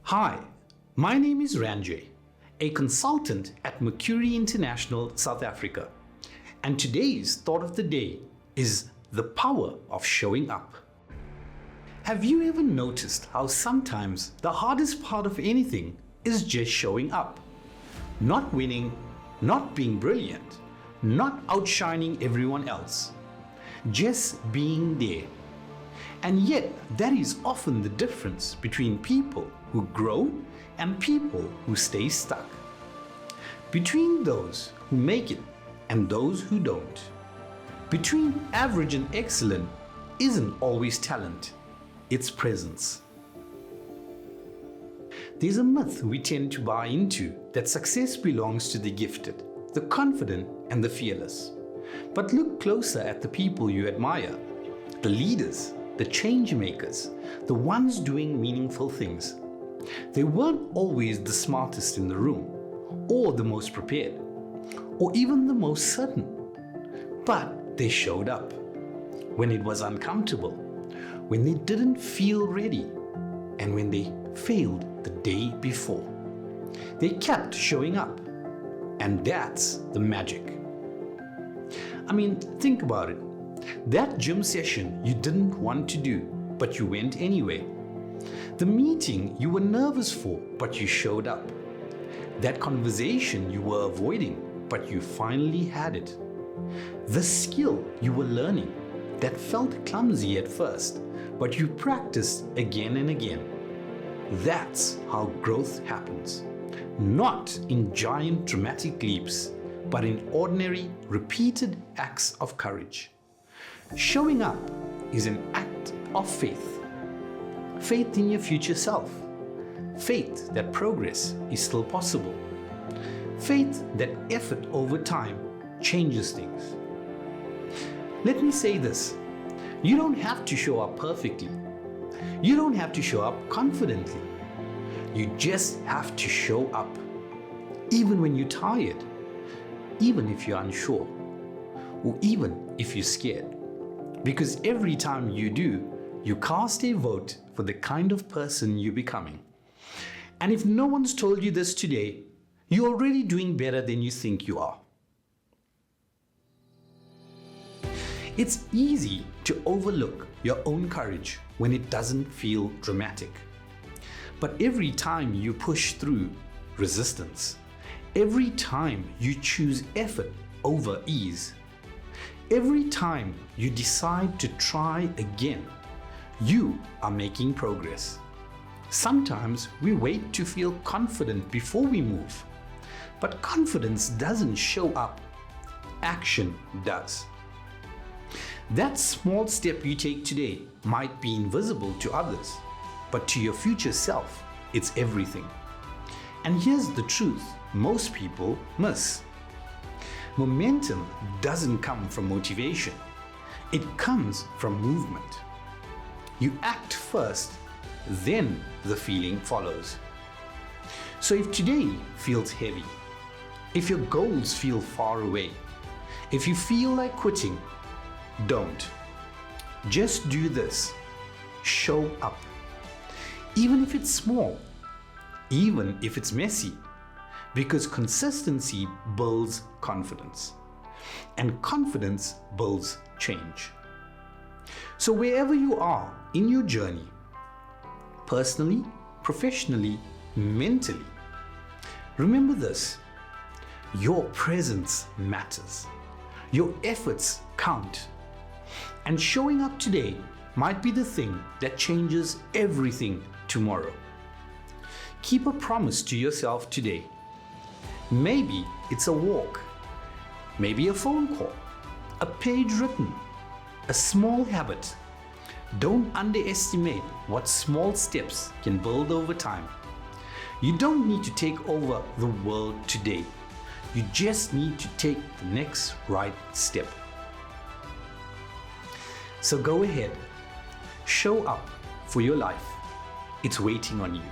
Hi, my name is Ranjay, a consultant at Mercuri International South Africa, and today's thought of the day is the power of showing up. Have you ever noticed how sometimes the hardest part of anything is just showing up? Not winning, not being brilliant, not outshining everyone else, just being there. And yet, that is often the difference between people who grow and people who stay stuck. Between those who make it and those who don't. Between average and excellent isn't always talent, it's presence. There's a myth we tend to buy into that success belongs to the gifted, the confident, and the fearless. But look closer at the people you admire, the leaders, the change makers, the ones doing meaningful things. They weren't always the smartest in the room, or the most prepared, or even the most certain. But they showed up when it was uncomfortable, when they didn't feel ready, and when they failed the day before. They kept showing up, and that's the magic. I mean, think about it. That gym session you didn't want to do, but you went anyway. The meeting you were nervous for, but you showed up. That conversation you were avoiding, but you finally had it. The skill you were learning that felt clumsy at first, but you practiced again and again. That's how growth happens. Not in giant dramatic leaps, but in ordinary, repeated acts of courage. Showing up is an act of faith. Faith in your future self. Faith that progress is still possible. Faith that effort over time changes things. Let me say this. You don't have to show up perfectly. You don't have to show up confidently. You just have to show up. Even when you're tired. Even if you're unsure. Or even if you're scared. Because every time you do, you cast a vote for the kind of person you're becoming. And if no one's told you this today, you're already doing better than you think you are. It's easy to overlook your own courage when it doesn't feel dramatic. But every time you push through resistance, every time you choose effort over ease, every time you decide to try again, you are making progress. Sometimes we wait to feel confident before we move. But confidence doesn't show up. Action does. That small step you take today might be invisible to others, but to your future self, it's everything. And here's the truth most people miss. Momentum doesn't come from motivation. It comes from movement. You act first, then the feeling follows. So if today feels heavy, if your goals feel far away, if you feel like quitting, don't. Just do this. Show up. Even if it's small, even if it's messy, because consistency builds confidence, and confidence builds change. So wherever you are in your journey, personally, professionally, mentally, remember this: your presence matters. Your efforts count. And showing up today might be the thing that changes everything tomorrow. Keep a promise to yourself today. Maybe it's a walk, maybe a phone call, a page written, a small habit. Don't underestimate what small steps can build over time. You don't need to take over the world today. You just need to take the next right step. So go ahead, show up for your life. It's waiting on you.